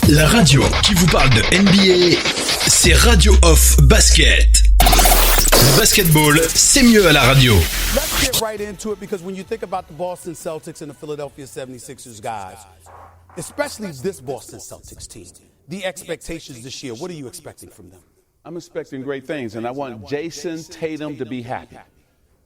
La radio qui vous parle de NBA, c'est Radio Off Basket. Le basketball, c'est mieux à la radio. Let's get right into it because when you think about the Boston Celtics and the Philadelphia 76ers guys, especially this Boston Celtics team, the expectations this year, what are you expecting from them? I'm expecting great things, and I want Jason Tatum to be happy.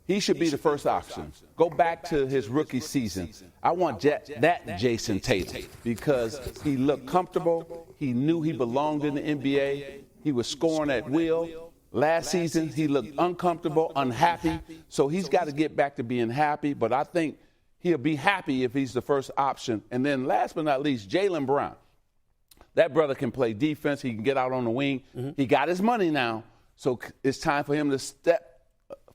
He should be the first option. Go back to his rookie season. I want that Jason Tatum because he looked comfortable. He knew he belonged in the NBA. He was scoring at will. Last season, he looked uncomfortable, unhappy. So he's got to get back to being happy. But I think he'll be happy if he's the first option. And then last but not least, Jaylen Brown. That brother can play defense. He can get out on the wing. He got his money now. So it's time for him to step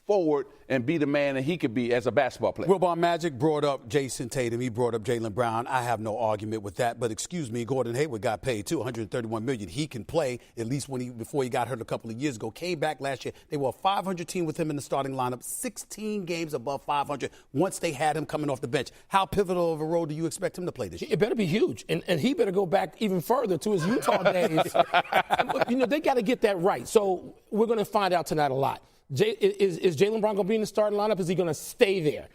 forward and be the man that he could be as a basketball player. Wilbon Magic brought up Jason Tatum. He brought up Jaylen Brown. I have no argument with that. But excuse me, Gordon Hayward got paid too, $131 million. He can play at least before he got hurt a couple of years ago. Came back last year. They were a 500 team with him in the starting lineup. 16 games above 500 once they had him coming off the bench. How pivotal of a role do you expect him to play this year? It better be huge, and he better go back even further to his Utah days. They got to get that right. So we're going to find out tonight a lot. Is Jaylen Brown going to be in the starting lineup? Is he going to stay there?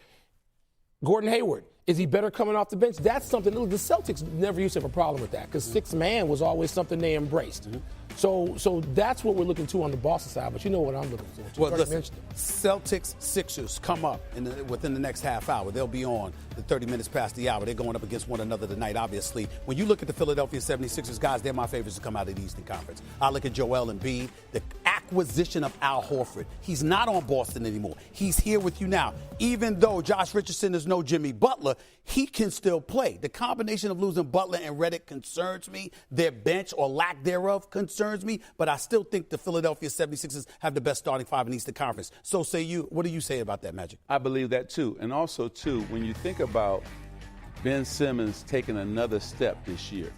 Gordon Hayward, is he better coming off the bench? That's something. The Celtics never used to have a problem with that because sixth man was always something they embraced. So that's what we're looking to on the Boston side, but you know what I'm looking for. Well, listen, Celtics-Sixers come up within the next half hour. They'll be on the 30 minutes past the hour. They're going up against one another tonight, obviously. When you look at the Philadelphia 76ers, guys, they're my favorites to come out of the Eastern Conference. I look at Joel Embiid, the acquisition of Al Horford. He's not on Boston anymore. He's here with you now. Even though Josh Richardson is no Jimmy Butler, he can still play. The combination of losing Butler and Redick concerns me. Their bench or lack thereof concerns me. But I still think the Philadelphia 76ers have the best starting five in the Eastern Conference. So say you. What do you say about that, Magic? I believe that, too. And also, too, when you think about Ben Simmons taking another step this year,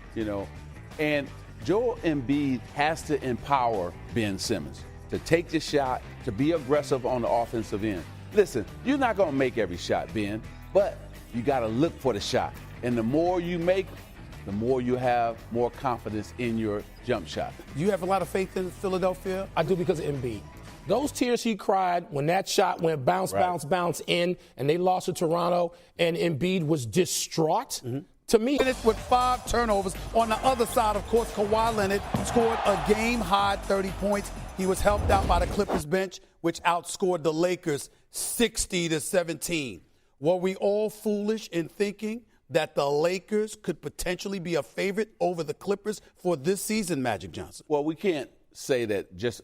and Joel Embiid has to empower Ben Simmons to take the shot, to be aggressive on the offensive end. Listen, you're not going to make every shot, Ben, but you got to look for the shot. And the more you make, the more you have more confidence in your jump shot. You have a lot of faith in Philadelphia? I do because of Embiid. Those tears he cried when that shot went bounce in, and they lost to Toronto, and Embiid was distraught. To me, with 5 turnovers. On the other side, of course, Kawhi Leonard scored a game-high 30 points. He was helped out by the Clippers bench, which outscored the Lakers 60-17. Were we all foolish in thinking that the Lakers could potentially be a favorite over the Clippers for this season, Magic Johnson? Well, we can't say that just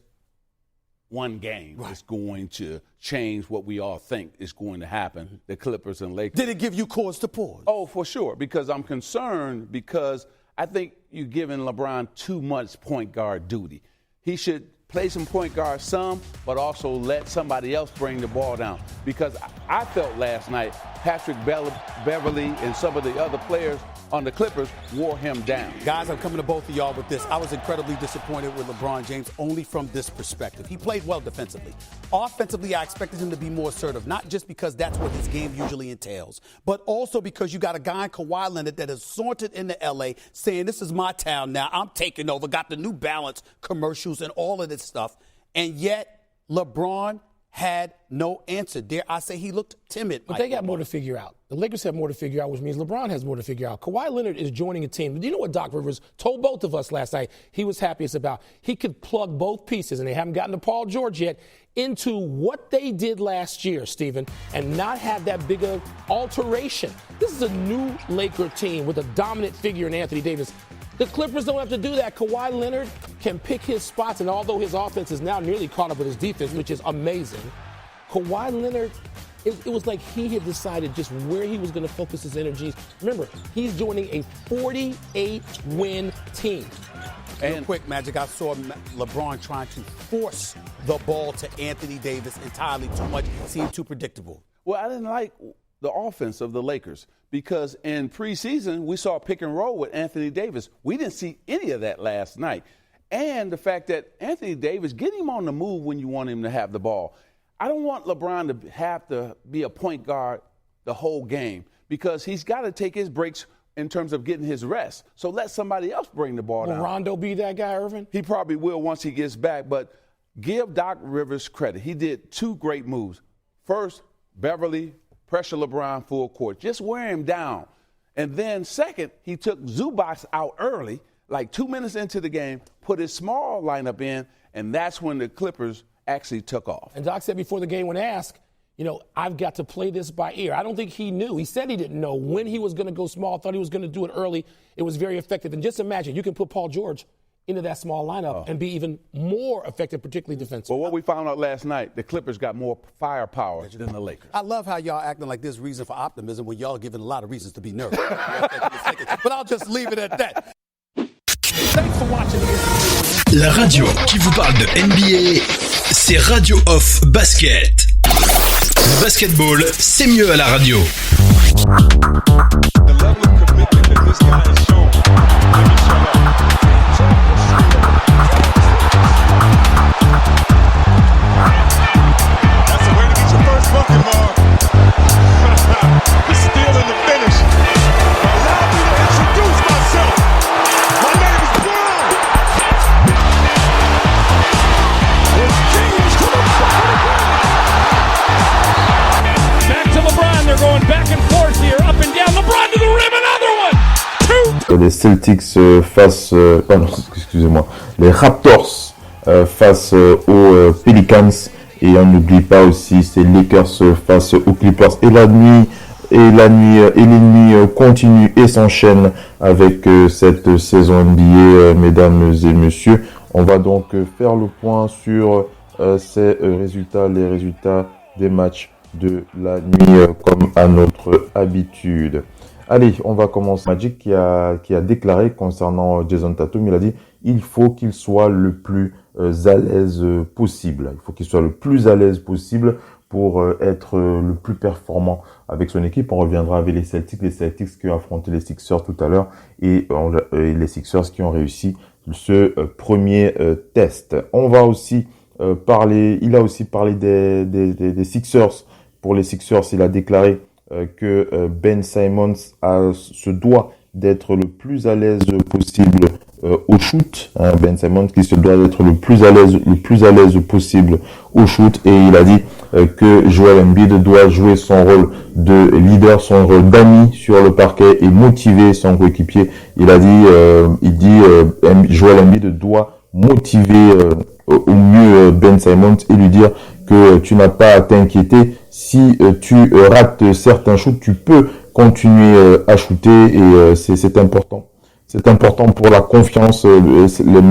one game is going to change what we all think is going to happen, the Clippers and Lakers. Did it give you cause to pause? Oh, for sure, because I'm concerned because I think you're giving LeBron too much point guard duty. He should play some point guard some, but also let somebody else bring the ball down. Because I felt last night Patrick Beverly and some of the other players on the Clippers wore him down. Guys, I'm coming to both of y'all with this. I was incredibly disappointed with LeBron James only from this perspective. He played well defensively. Offensively, I expected him to be more assertive, not just because that's what his game usually entails, but also because you got a guy in Kawhi Leonard that has sauntered into L.A. saying, this is my town now, I'm taking over, got the New Balance commercials and all of this stuff, and yet LeBron had no answer. Dare I say he looked timid. But they got more to figure out. The Lakers have more to figure out, which means LeBron has more to figure out. Kawhi Leonard is joining a team. Do you know what Doc Rivers told both of us last night he was happiest about? He could plug both pieces, and they haven't gotten to Paul George yet, into what they did last year, Stephen, and not have that bigger alteration. This is a new Laker team with a dominant figure in Anthony Davis. The Clippers don't have to do that. Kawhi Leonard can pick his spots, and although his offense is now nearly caught up with his defense, which is amazing, Kawhi Leonard, it was like he had decided just where he was going to focus his energies. Remember, he's joining a 48-win team. Real quick, Magic, I saw LeBron trying to force the ball to Anthony Davis entirely too much. It seemed too predictable. Well, I didn't like the offense of the Lakers because in preseason we saw pick and roll with Anthony Davis. We didn't see any of that last night. And the fact that Anthony Davis, get him on the move when you want him to have the ball. I don't want LeBron to have to be a point guard the whole game because he's got to take his breaks in terms of getting his rest. So let somebody else bring the ball down. Will Rondo be that guy, Irvin? He probably will once he gets back, but give Doc Rivers credit. He did two great moves. First, Beverly, pressure LeBron full court. Just wear him down. And then second, he took Zubac out early, like 2 minutes into the game, put his small lineup in, and that's when the Clippers actually took off. And Doc said before the game when asked, I've got to play this by ear. I don't think he knew. He said he didn't know when he was going to go small, thought he was going to do it early. It was very effective. And just imagine, you can put Paul George into that small lineup and be even more effective, particularly defensively. Well, what we found out last night, the Clippers got more firepower than the Lakers. I love how y'all acting like there's reason for optimism when y'all giving a lot of reasons to be nervous. But I'll just leave it at that. Thanks for watching. La radio qui vous parle de NBA, c'est Radio Off Basket. Le basketball, c'est mieux à la radio. The level of commitment that this guy has shown. Let me shut up. That's the way to get your first bucket, Mark. The steal and the finish. Allow me to introduce myself. My name is Brown. It's James to the bottom. Back to LeBron, they're going back and forth here, up and down. LeBron to the rim, another one. Two. Les Celtics les Raptors face aux Pelicans, et on n'oublie pas aussi ces Lakers face aux Clippers, et les nuits continuent et s'enchaînent avec cette saison NBA, mesdames et messieurs. On va donc faire le point sur ces résultats, les résultats des matchs de la nuit comme à notre habitude. Allez, on va commencer. Magic qui a déclaré concernant Jason Tatum, il a dit il faut qu'il soit le plus à l'aise possible. Il faut qu'il soit le plus à l'aise possible pour être le plus performant avec son équipe. On reviendra avec les Celtics qui ont affronté les Sixers tout à l'heure, et les Sixers qui ont réussi ce premier test. On va aussi il a aussi parlé des Sixers. Pour les Sixers, il a déclaré que Ben Simmons se doit d'être le plus à l'aise possible au shoot. Ben Simmons qui se doit d'être le plus à l'aise possible au shoot, et il a dit que Joel Embiid doit jouer son rôle de leader, son rôle d'ami sur le parquet et motiver son coéquipier. Il a dit, Joel Embiid doit motiver au mieux Ben Simmons et lui dire que tu n'as pas à t'inquiéter. Si tu rates certains shoots, tu peux continuer à shooter, et c'est important. C'est important pour la confiance. Le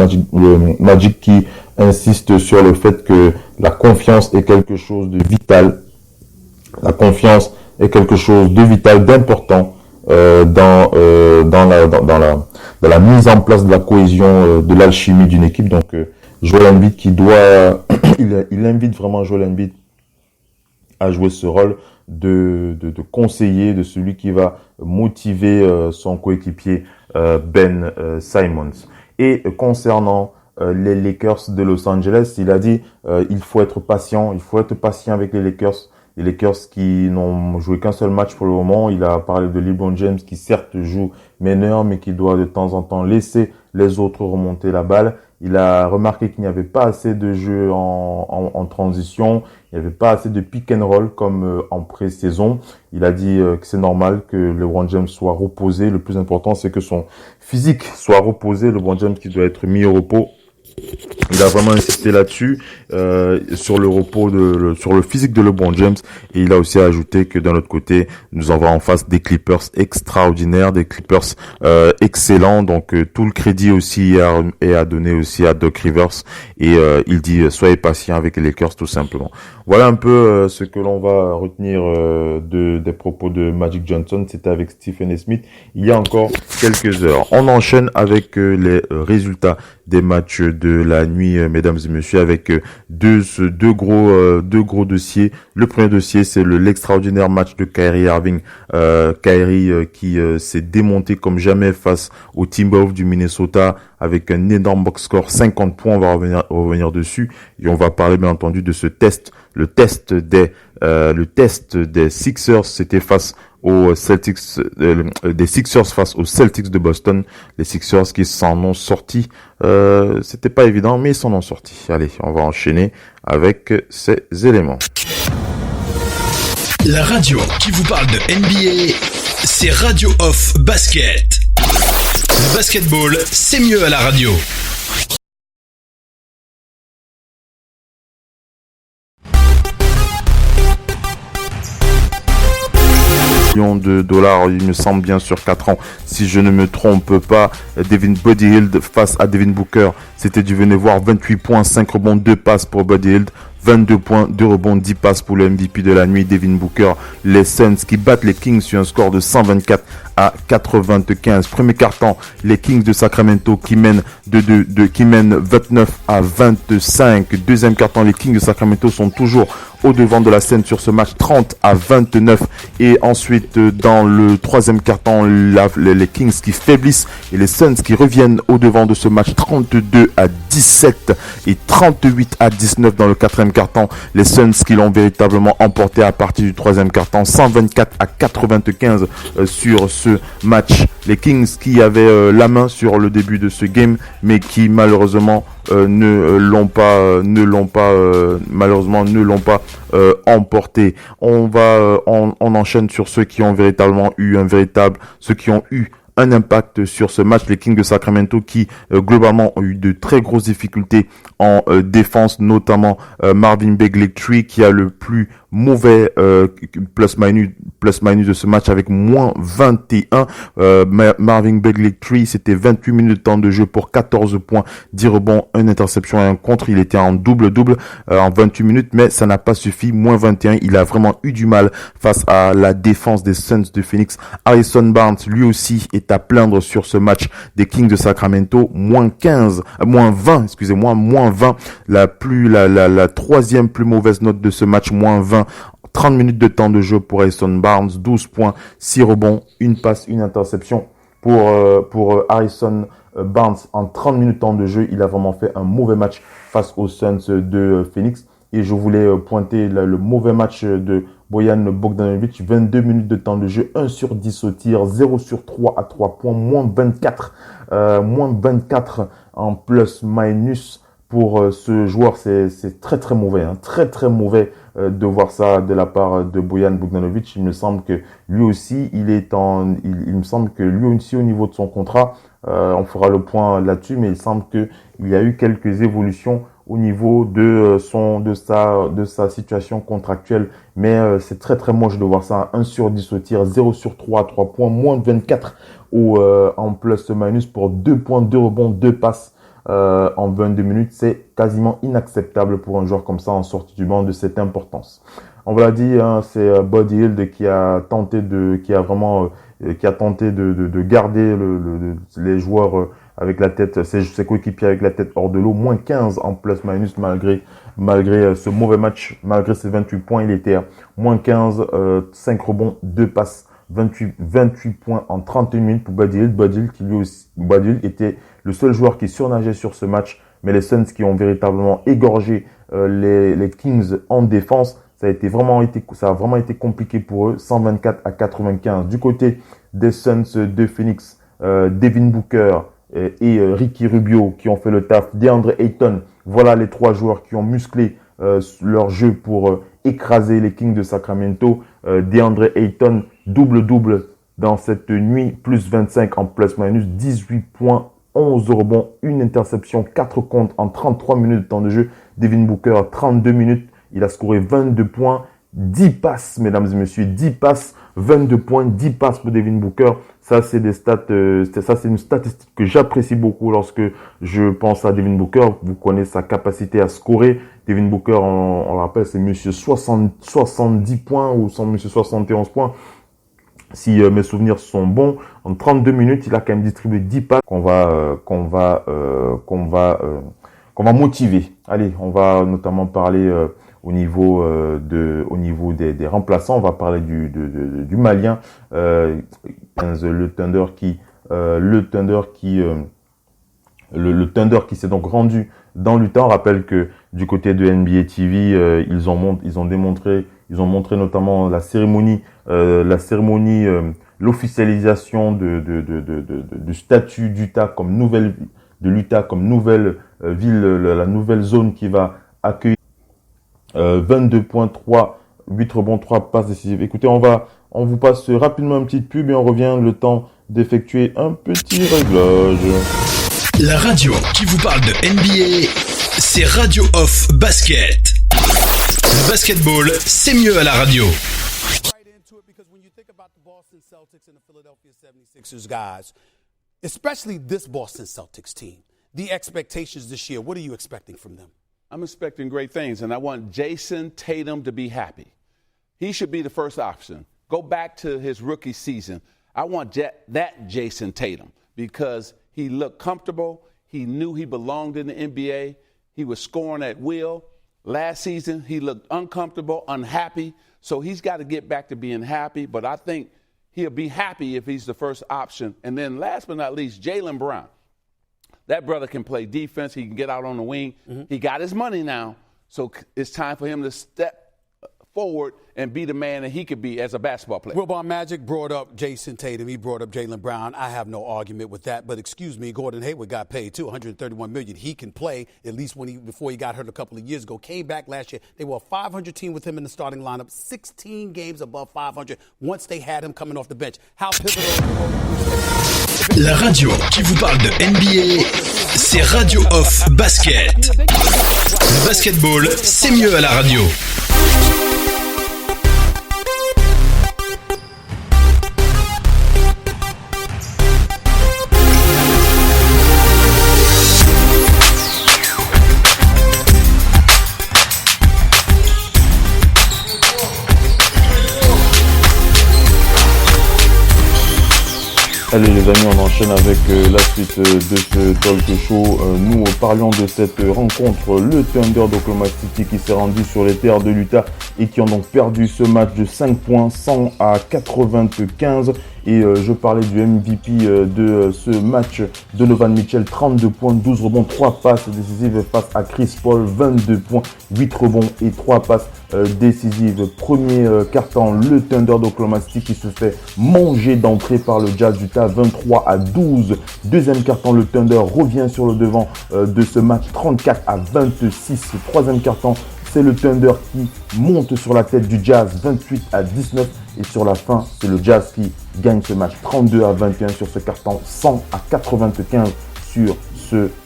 Magic qui insiste sur le fait que la confiance est quelque chose de vital. La confiance est quelque chose de vital, d'important dans la mise en place de la cohésion, de l'alchimie d'une équipe. Donc Joel Embiid il invite vraiment Joel Embiid à jouer ce rôle de conseiller, de celui qui va motiver son coéquipier Ben Simmons. Et concernant les Lakers de Los Angeles, il a dit il faut être patient avec les Lakers. Les Lakers qui n'ont joué qu'un seul match pour le moment. Il a parlé de LeBron James qui certes joue meneur, mais qui doit de temps en temps laisser les autres remonter la balle. Il a remarqué qu'il n'y avait pas assez de jeux en transition, il n'y avait pas assez de pick and roll comme en pré-saison. Il a dit que c'est normal que LeBron James soit reposé. Le plus important, c'est que son physique soit reposé. LeBron James qui doit être mis au repos. Il a vraiment insisté là-dessus, sur le repos sur le physique de LeBron James, et il a aussi ajouté que d'un autre côté, nous avons en face des Clippers extraordinaires, des Clippers excellents. Donc tout le crédit aussi est à donner aussi à Doc Rivers, et il dit soyez patient avec les Lakers tout simplement. Voilà un peu ce que l'on va retenir des propos de Magic Johnson. C'était avec Stephen A. Smith il y a encore quelques heures. On enchaîne avec les résultats des matchs de la nuit, mesdames et messieurs, avec deux gros dossiers. Le premier dossier, c'est l'extraordinaire match de Kyrie Irving. Kyrie qui s'est démonté comme jamais face aux Timberwolves du Minnesota, avec un énorme box score, 50 points, on va revenir dessus, et on va parler bien entendu de ce test, le test des Sixers, c'était face aux Celtics, des Sixers face aux Celtics de Boston, les Sixers qui s'en ont sortis, c'était pas évident, mais ils s'en ont sortis. Allez, on va enchaîner avec ces éléments. La radio qui vous parle de NBA, c'est Radio Off Basket. Le basketball, c'est mieux à la radio. De dollars, il me semble bien, sur 4 ans, si je ne me trompe pas. Buddy Hield face à Devin Booker, c'était du venez voir, 28 points, 5 rebonds, 2 passes pour Buddy Hield, 22 points, 2 rebonds, 10 passes pour le MVP de la nuit, Devin Booker. Les Suns qui battent les Kings sur un score de 124 à 95. Premier quart-temps, les Kings de Sacramento qui mènent qui mènent 29 à 25. Deuxième quart-temps, les Kings de Sacramento sont toujours au devant de la scène sur ce match, 30 à 29. Et ensuite, dans le troisième quart-temps, les Kings qui faiblissent et les Suns qui reviennent au devant de ce match, 32 à 17 et 38 à 19 dans le quatrième quart-temps. Les Suns qui l'ont véritablement emporté à partir du troisième quart-temps, 124 à 95 sur ce match. Les Kings qui avaient la main sur le début de ce game, mais qui malheureusement malheureusement ne l'ont pas emporté. On enchaîne sur ceux qui ont véritablement eu ceux qui ont eu un impact sur ce match. Les Kings de Sacramento qui globalement ont eu de très grosses difficultés en défense, notamment Marvin Bagley-Tree qui a le plus mauvais plus-minus de ce match avec moins 21. Marvin Bagley-Tree, c'était 28 minutes de temps de jeu pour 14 points, 10 rebonds, une interception et un contre. Il était en double-double en 28 minutes, mais ça n'a pas suffi. Moins 21, il a vraiment eu du mal face à la défense des Suns de Phoenix. Harrison Barnes, lui aussi, est à plaindre sur ce match des Kings de Sacramento. Moins 20, la troisième plus mauvaise note de ce match, moins 20. 30 minutes de temps de jeu pour Harrison Barnes, 12 points, 6 rebonds, une passe, une interception pour Harrison Barnes en 30 minutes de temps de jeu. Il a vraiment fait un mauvais match face aux Suns de Phoenix. Et je voulais pointer le mauvais match de Bojan Bogdanovic, 22 minutes de temps de jeu, 1 sur 10 au tir, 0 sur 3 à 3 points, moins 24 en plus-minus. Pour ce joueur, c'est très très mauvais, hein, très très mauvais de voir ça de la part de Bojan Bogdanovic. Il me semble que lui aussi, il me semble que lui aussi au niveau de son contrat, on fera le point là-dessus, mais il semble que il y a eu quelques évolutions au niveau de sa situation contractuelle, mais c'est très très moche de voir ça, 1 sur 10 au tir, 0 sur 3 à 3 points, moins 24 en plus-minus pour 2 points, 2 rebonds, 2 passes. En 22 minutes, c'est quasiment inacceptable pour un joueur comme ça en sortie du banc de cette importance. On vous l'a dit, hein, c'est Buddy Hield qui a tenté de garder les joueurs avec la tête, ses coéquipiers avec la tête hors de l'eau. Moins 15 en plus-minus malgré ce mauvais match, malgré ses 28 points, il était à moins 15, 5 rebonds, 2 passes. 28 points en 31 minutes pour Buddy Hield. Buddy Hield était le seul joueur qui surnageait sur ce match, mais les Suns qui ont véritablement égorgé les Kings en défense, ça a vraiment été compliqué pour eux, 124 à 95. Du côté des Suns de Phoenix, Devin Booker et Ricky Rubio qui ont fait le taf, DeAndre Ayton, voilà les 3 joueurs qui ont musclé leur jeu pour écraser les Kings de Sacramento. DeAndre Ayton, double-double dans cette nuit, plus 25 en plus-minus, 18 points, 11 rebonds, une interception, 4 comptes en 33 minutes de temps de jeu. Devin Booker, 32 minutes, il a scoré 22 points, 10 passes, mesdames et messieurs, 10 passes, 22 points, 10 passes pour Devin Booker. Ça, c'est des stats, c'est une statistique que j'apprécie beaucoup lorsque je pense à Devin Booker. Vous connaissez sa capacité à scorer. Devin Booker, on le rappelle, c'est monsieur 70 points ou monsieur 71 points. Si mes souvenirs sont bons, en 32 minutes, il a quand même distribué 10 passes qu'on va motiver. Allez, on va notamment parler au niveau des remplaçants. On va parler du Malien, le Thunder qui le Thunder qui s'est donc rendu dans l'Utah. On rappelle que du côté de NBA TV, ils ont montré notamment la cérémonie, l'officialisation du statut d'Utah comme nouvelle ville, la nouvelle zone qui va accueillir 22.3, 8 rebonds, 3 passes décisives. Écoutez, on vous passe rapidement une petite pub et on revient le temps d'effectuer un petit réglage. La radio qui vous parle de NBA, c'est Radio Off Basket. Le basketball, c'est mieux à la radio. Right into it because when you think about the Boston Celtics and the Philadelphia 76ers guys, especially this Boston Celtics team, the expectations this year, what are you expecting from them? I'm expecting great things, and I want Jason Tatum to be happy. He should be the first option. Go back to his rookie season. I want that Jason Tatum because he looked comfortable. He knew he belonged in the NBA. He was scoring at will. Last season, he looked uncomfortable, unhappy. So he's got to get back to being happy. But I think he'll be happy if he's the first option. And then last but not least, Jaylen Brown. That brother can play defense. He can get out on the wing. Mm-hmm. He got his money now. So it's time for him to step forward and be the man that he could be as a basketball player. Wilbon Magic brought up Jason Tatum. He brought up Jaylen Brown. I have no argument with that. But excuse me, Gordon Hayward got paid too, $131 million. He can play at least before he got hurt a couple of years ago. Came back last year. They were a 500 team with him in the starting lineup. 16 games above 500 once they had him coming off the bench. How pivotal. La radio qui vous parle de NBA, c'est Radio Off Basket. Le basketball, c'est mieux à la radio. Allez les amis, on enchaîne avec la suite de ce talk show. Nous parlions de cette rencontre, le Thunder d'Oklahoma City qui s'est rendu sur les terres de l'Utah et qui ont donc perdu ce match de 5 points, 100-95. Et je parlais du MVP de ce match, Donovan Mitchell, 32 points, 12 rebonds, 3 passes décisives face à Chris Paul, 22 points, 8 rebonds et 3 passes décisives. Premier quart-temps, le Thunder d'Oklahoma City qui se fait manger d'entrée par le Jazz d'Utah, 23-12. Deuxième quart-temps, le Thunder revient sur le devant de ce match, 34-26. Troisième quart-temps, c'est le Thunder qui monte sur la tête du Jazz, 28-19. Et sur la fin, c'est le Jazz qui gagne ce match, 32-21 sur ce carton, 100-95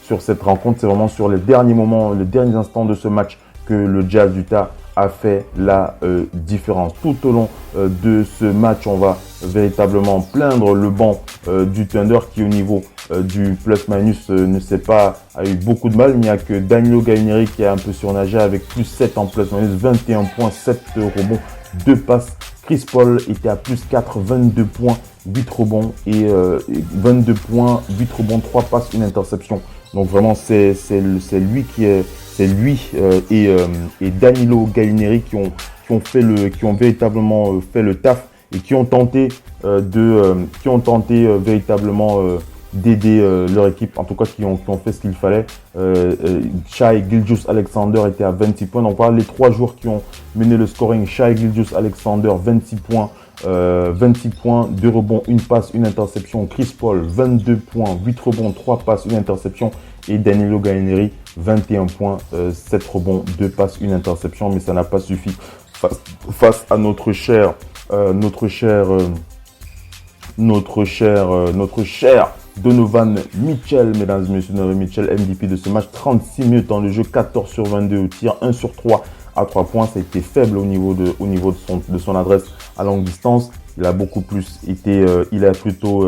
sur cette rencontre. C'est vraiment sur les derniers moments, les derniers instants de ce match que le Jazz d'Utah a fait la différence. Tout au long de ce match, on va véritablement plaindre le banc du Thunder qui au niveau du plus-minus a eu beaucoup de mal. Il n'y a que Danilo Gallinari qui a un peu surnagé avec plus 7 en plus-minus, 21 points, 7 rebonds, 2 passes. Chris Paul était à plus 4, 22 points, 8 rebonds et 22 points, 8 rebonds, 3 passes, une interception. Donc vraiment c'est lui et Danilo Gallinari qui ont véritablement fait le taf et qui ont tenté véritablement d'aider leur équipe, en tout cas qui ont fait ce qu'il fallait. Shai Gilgeous-Alexander était à 26 points. Donc voilà les 3 joueurs qui ont mené le scoring. Shai Gilgeous-Alexander, 26 points, 2 rebonds, 1 passe, 1 interception. Chris Paul, 22 points, 8 rebonds, 3 passes, 1 interception. Et Danilo Gallinari, 21 points, 7 rebonds, 2 passes, 1 interception. Mais ça n'a pas suffi face à notre cher Donovan Mitchell, mesdames et messieurs. Donovan Mitchell, MVP de ce match, 36 minutes dans le jeu, 14 sur 22 au tir, 1 sur 3 à 3 points. Ça a été faible au niveau de son adresse à longue distance. Il a beaucoup plus été, il a plutôt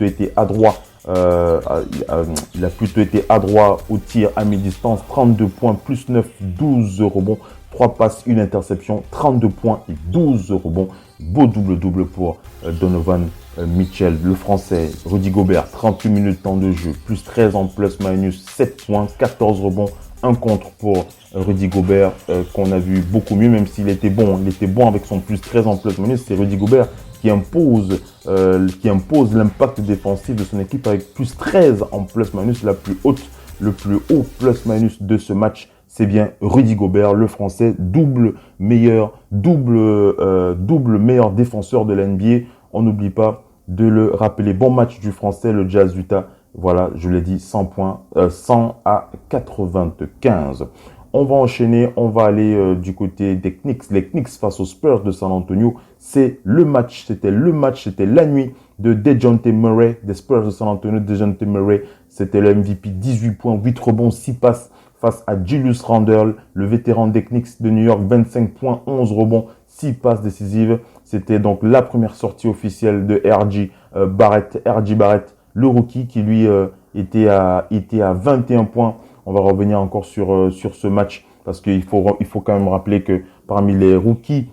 été adroit. Il a plutôt été adroit au tir à mi-distance, 32 points, plus 9, 12 rebonds, 3 passes, 1 interception, 32 points et 12 rebonds. Beau double-double pour Donovan Mitchell. Le français, Rudy Gobert, 38 minutes temps de jeu, plus 13 en plus-minus, 7 points, 14 rebonds, 1 contre pour Rudy Gobert, qu'on a vu beaucoup mieux, même s'il était bon. Il était bon avec son plus 13 en plus-minus. C'est Rudy Gobert qui impose l'impact défensif de son équipe avec plus 13 en plus-minus, le plus haut plus-minus de ce match. C'est bien Rudy Gobert, le Français, double meilleur défenseur de l'NBA. On n'oublie pas de le rappeler. Bon match du Français, le Jazz Utah. Voilà, je l'ai dit, 100 points, 100 à 95. On va enchaîner, on va aller du côté des Knicks. Les Knicks face aux Spurs de San Antonio. C'était la nuit de DeJounte Murray, des Spurs de San Antonio. DeJounte Murray, c'était le MVP, 18 points, 8 rebonds, 6 passes face à Julius Randle, le vétéran des Knicks de New York, 25 points, 11 rebonds, 6 passes décisives. C'était donc la première sortie officielle de R.J. Barrett, le rookie qui lui était à 21 points. On va revenir encore sur ce match parce qu'il faut quand même rappeler que parmi les rookies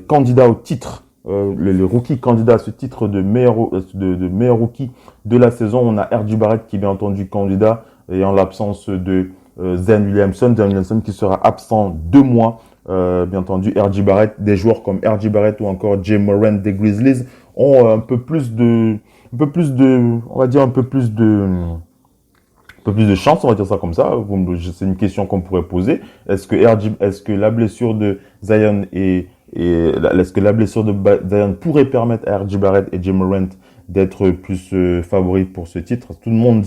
candidats au titre, les rookies candidats à ce titre de meilleur rookie de la saison, on a R.J. Barrett qui est bien entendu candidat et en l'absence de Zion Williamson qui sera absent 2 mois. Bien entendu, R.J. Barrett, des joueurs comme R.J. Barrett ou encore Jay Morant des Grizzlies ont un peu plus de chance, on va dire ça comme ça. C'est une question qu'on pourrait poser. Est-ce que la blessure de Zion Zion pourrait permettre à R.J. Barrett et Jay Morant d'être plus favoris pour ce titre? Tout le monde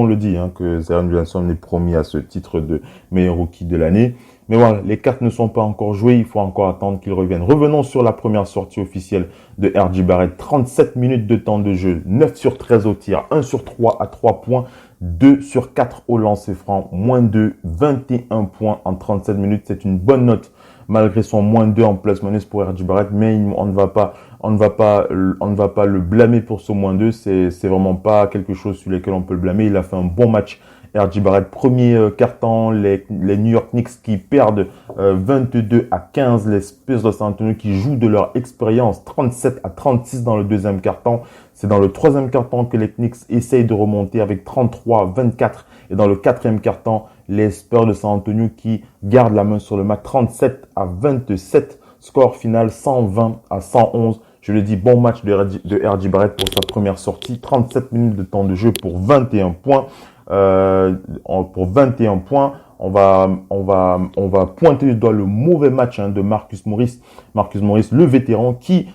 le dit, que Zion Williamson est promis à ce titre de meilleur rookie de l'année. Mais voilà, les cartes ne sont pas encore jouées, il faut encore attendre qu'ils reviennent. Revenons sur la première sortie officielle de R.J. Barrett. 37 minutes de temps de jeu, 9 sur 13 au tir, 1 sur 3 à 3 points, 2 sur 4 au lancer franc, -2, 21 points en 37 minutes. C'est une bonne note malgré son -2 en plus-minus pour R.J. Barrett, mais on ne va pas le blâmer pour ce -2. C'est vraiment pas quelque chose sur lequel on peut le blâmer. Il a fait un bon match. R.J. Barrett, premier quart-temps, les New York Knicks qui perdent 22 à 15, les Spurs de San Antonio qui jouent de leur expérience, 37 à 36 dans le deuxième quart-temps. C'est dans le troisième quart-temps que les Knicks essayent de remonter avec 33 à 24. Et dans le quatrième quart-temps, les Spurs de San Antonio qui gardent la main sur le match, 37 à 27. Score final 120 à 111. Je le dis, bon match de R.J. Barrett pour sa première sortie. 37 minutes de temps de jeu pour 21 points. Pour 21 points, on va pointer du doigt le mauvais match de Marcus Morris. Marcus Morris, le vétéran qui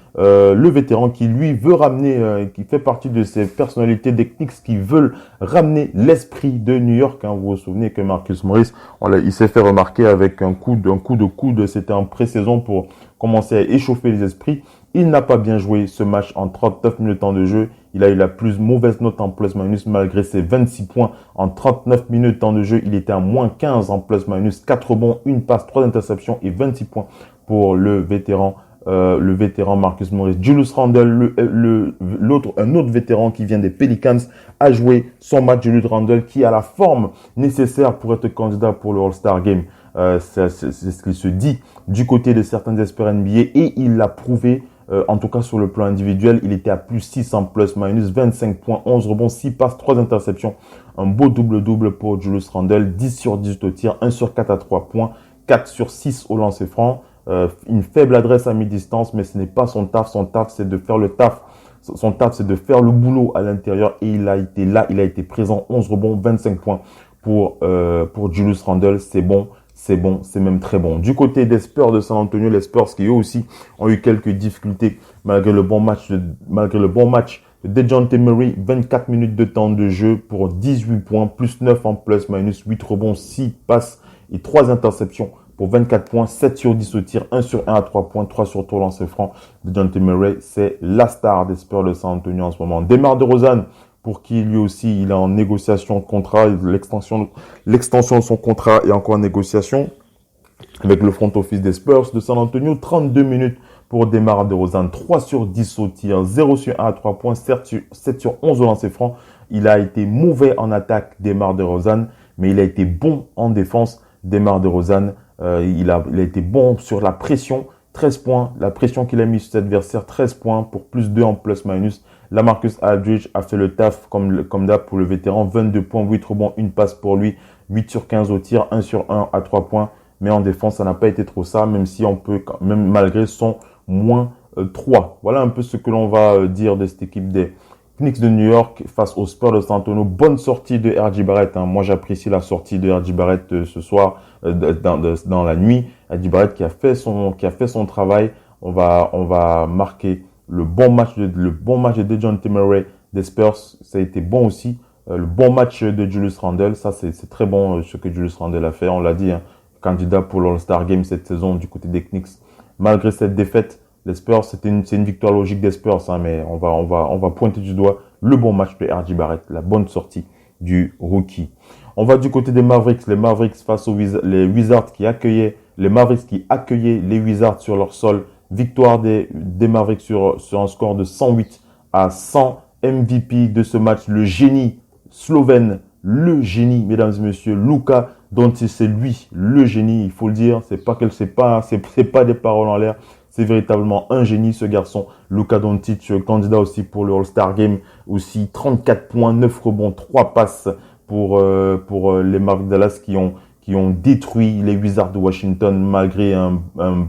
lui veut ramener, qui fait partie de ces personnalités des Knicks qui veulent ramener l'esprit de New York. Vous vous souvenez que Marcus Morris, il s'est fait remarquer avec un coup de coude. C'était en pré-saison pour commencer à échauffer les esprits. Il n'a pas bien joué ce match en 39 minutes de temps de jeu. Il a eu la plus mauvaise note en plus-minus malgré ses 26 points en 39 minutes de temps de jeu. Il était à -15 en plus-minus, 4 rebonds, 1 passe, 3 interceptions et 26 points pour le vétéran Marcus Morris. Julius Randle, un autre vétéran qui vient des Pelicans, a joué son match. Julius Randle qui a la forme nécessaire pour être candidat pour le All-Star Game. C'est ce qu'il se dit du côté de certains experts NBA et il l'a prouvé. En tout cas, sur le plan individuel, il était à +6 en plus-minus, 25 points, 11 rebonds, 6 passes, 3 interceptions. Un beau double-double pour Julius Randle, 10 sur 18 au tir, 1 sur 4 à 3 points, 4 sur 6 au lancer franc. Une faible adresse à mi-distance, mais ce n'est pas son taf. Son taf, c'est de faire le taf. Son taf, c'est de faire le boulot à l'intérieur et il a été là, il a été présent, 11 rebonds, 25 points pour Julius Randle. C'est bon, c'est même très bon. Du côté des Spurs de San Antonio, les Spurs qui eux aussi ont eu quelques difficultés malgré le bon match de DeJounte Murray, 24 minutes de temps de jeu pour 18 points, +9 en plus-minus, 8 rebonds, 6 passes et 3 interceptions pour 24 points, 7 sur 10 au tir, 1 sur 1 à 3 points, 3 sur 3 lancers francs. DeJounte Murray, c'est la star des Spurs de San Antonio en ce moment. DeMar DeRozan, pour qui lui aussi il est en négociation de contrat, l'extension de son contrat est encore en négociation avec le front office des Spurs de San Antonio. 32 minutes pour DeMar DeRozan, 3 sur 10 au tir, 0 sur 1 à 3 points, 7 sur 11 au lancer franc. Il a été mauvais en attaque, DeMar DeRozan, mais il a été bon en défense. DeMar DeRozan, il a été bon sur la pression, 13 points, la pression qu'il a mis sur cet adversaire, 13 points pour +2 en plus-minus. LaMarcus Aldridge a fait le taf comme d'hab pour le vétéran, 22 points, 8 rebonds, 1 passe pour lui, 8 sur 15 au tir, 1 sur 1 à 3 points. Mais en défense, ça n'a pas été trop ça, même si on peut, même malgré son moins 3. Voilà un peu ce que l'on va dire de cette équipe des Knicks de New York face aux Spurs de San Antonio. Bonne sortie de R.J. Barrett. Hein. Moi, j'apprécie la sortie de R.J. Barrett ce soir dans la nuit. R.J. Barrett qui a fait son travail. On va marquer le bon match de DeJounte Murray des Spurs. Ça a été bon aussi. Le bon match de Julius Randle. Ça, c'est très bon ce que Julius Randle a fait. On l'a dit, hein, candidat pour l'All-Star Game cette saison du côté des Knicks. Malgré cette défaite, les Spurs, c'est une victoire logique des Spurs, hein, mais on va pointer du doigt le bon match de R.J. Barrett, la bonne sortie du rookie. On va du côté des Mavericks, les Mavericks face aux les Wizards qui accueillaient les Wizards sur leur sol. Victoire des Mavericks sur un score de 108-100. MVP de ce match, le génie slovène, le génie, mesdames et messieurs, Luka Doncic, c'est lui, le génie, il faut le dire. C'est pas des paroles en l'air. C'est véritablement un génie, ce garçon. Luka Doncic, candidat aussi pour le All-Star Game. Aussi, 34 points, 9 rebonds, 3 passes pour les Mavericks Dallas qui ont détruit les Wizards de Washington malgré un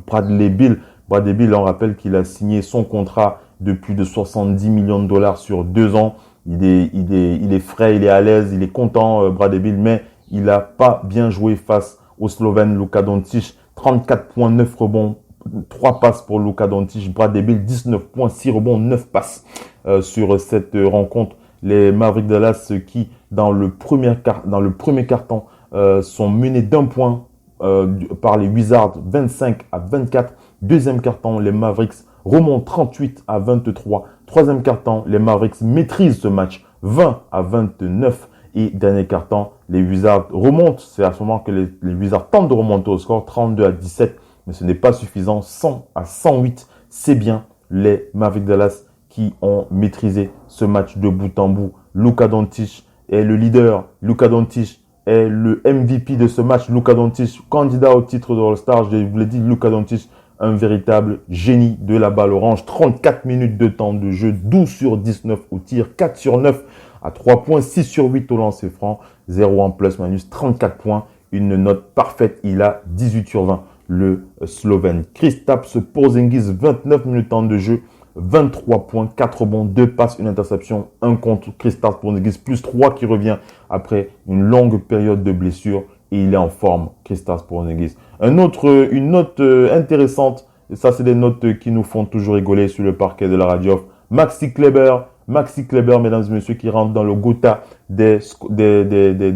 Bradley Beal. Bradley Beal, on rappelle qu'il a signé son contrat de plus de 70 millions de dollars sur 2 ans. Il est frais, il est à l'aise, il est content, Bradley Beal, mais il n'a pas bien joué face au Slovène Luka Doncic. 34 points, 9 rebonds, 3 passes pour Luka Doncic. Bradley Beal, 19 points, 6 rebonds, 9 passes sur cette rencontre. Les Mavericks Dallas qui, dans le premier quart-temps, sont menés d'un point par les Wizards, 25-24. Deuxième quart-temps, les Mavericks remontent 38-23. Troisième quart-temps, les Mavericks maîtrisent ce match, 20-29. Et dernier quart-temps, les Wizards remontent. C'est à ce moment que les Wizards tentent de remonter au score, 32-17. Mais ce n'est pas suffisant, 100-108. C'est bien les Mavericks Dallas qui ont maîtrisé ce match de bout en bout. Luka Doncic est le leader. Luka Doncic est le MVP de ce match. Luka Doncic, candidat au titre de All-Star. Je vous l'ai dit, Luka Doncic, un véritable génie de la balle orange. 34 minutes de temps de jeu, 12 sur 19 au tir, 4 sur 9 à 3 points, 6 sur 8 au lancer franc, 0 en plus-minus, 34 points. Une note parfaite, il a 18 sur 20, le Slovène. Kristaps Porzingis, 29 minutes de temps de jeu, 23 points, 4 rebonds, 2 passes, une interception, un contre. Kristaps Porzingis, plus 3 qui revient après une longue période de blessure. Et il est en forme, Kristaps Porzingis. Une note intéressante, et ça c'est des notes qui nous font toujours rigoler sur le parquet de la radio. Maxi Kleber, mesdames et messieurs, qui rentre dans le Gotha des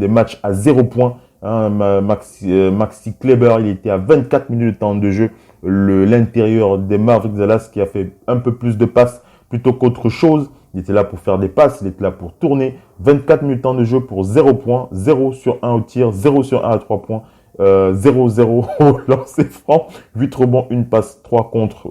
matchs à 0 points. Hein, Maxi Kleber, il était à 24 minutes de temps de jeu. L'intérieur des Mavericks Dallas qui a fait un peu plus de passes plutôt qu'autre chose. Il était là pour faire des passes, il était là pour tourner. 24 minutes de temps de jeu pour 0 points, 0 sur 1 au tir, 0 sur 1 à 3 points, 0-0 au lancer franc, 8 rebonds, 1 passe, 3 contre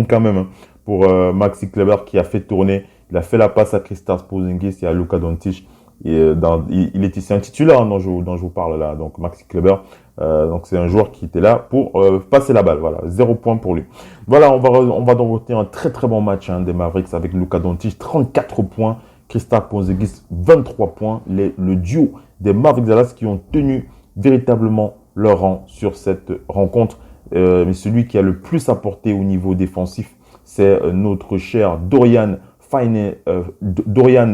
quand même, hein, pour Maxi Kleber qui a fait tourner. Il a fait la passe à Kristaps Porzingis et à Luka Doncic. Il est ici un titulaire, hein, dont je vous parle là, donc Maxi Kleber. Donc c'est un joueur qui était là pour passer la balle. Voilà, 0 point pour lui. Voilà, on va donc retenir un très très bon match, hein, des Mavericks avec Luka Doncic, 34 points, Kristaps Porzingis 23 points. Le duo des Mavericks Dallas qui ont tenu véritablement leur rang sur cette rencontre. Mais celui qui a le plus apporté au niveau défensif, c'est notre cher Dorian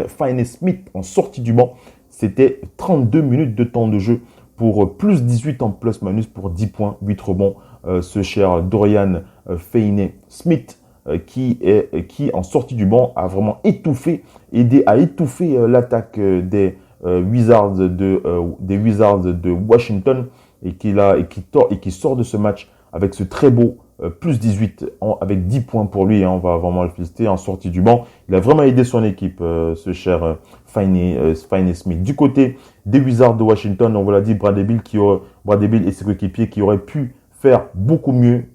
Finney-Smith en sortie du banc. C'était 32 minutes de temps de jeu pour plus 18 en plus-minus pour 10 points, 8 rebonds. Ce cher Dorian Finney-Smith qui en sortie du banc a vraiment aidé à étouffer l'attaque des Wizards de Washington et qui sort de ce match avec ce très beau plus 18 avec 10 points pour lui, hein, on va vraiment le féliciter en sortie du banc. Il a vraiment aidé son équipe, ce cher Finney-Smith. Du côté des Wizards de Washington, on vous l'a dit, Bradley Beal et ses coéquipiers qui auraient pu faire beaucoup mieux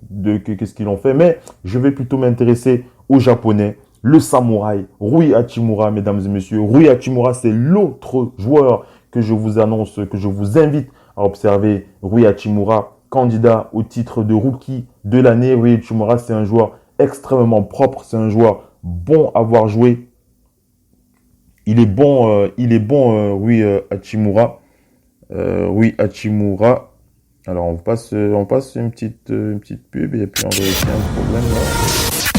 que ce qu'ils ont fait. Mais je vais plutôt m'intéresser aux Japonais, le samouraï Rui Hachimura, mesdames et messieurs. Rui Hachimura, c'est l'autre joueur que je vous annonce, que je vous invite à observer. Rui Hachimura, candidat au titre de rookie de l'année. Rui Hachimura, c'est un joueur extrêmement propre, c'est un joueur bon à voir jouer. Il est bon, Rui Hachimura. Rui Hachimura. Alors on passe une petite pub et puis on va essayer un problème là.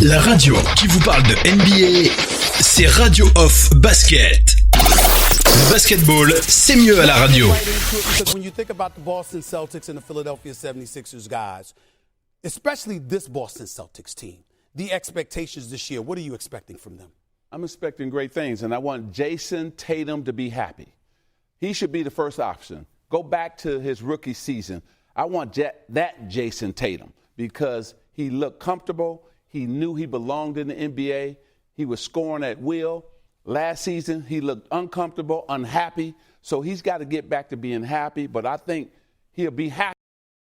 La radio qui vous parle de NBA, c'est Radio Off Basket. Le basketball, c'est mieux à la radio. Because when you think about the Boston Celtics and the Philadelphia 76ers guys, especially this Boston Celtics team, the expectations this year, what are you expecting from them? I'm expecting great things, and I want Jason Tatum to be happy. He should be the first option. Go back to his rookie season. I want that Jason Tatum because he looked comfortable. He knew he belonged in the NBA. He was scoring at will. Last season, he looked uncomfortable, unhappy. So he's got to get back to being happy, but I think he'll be happy.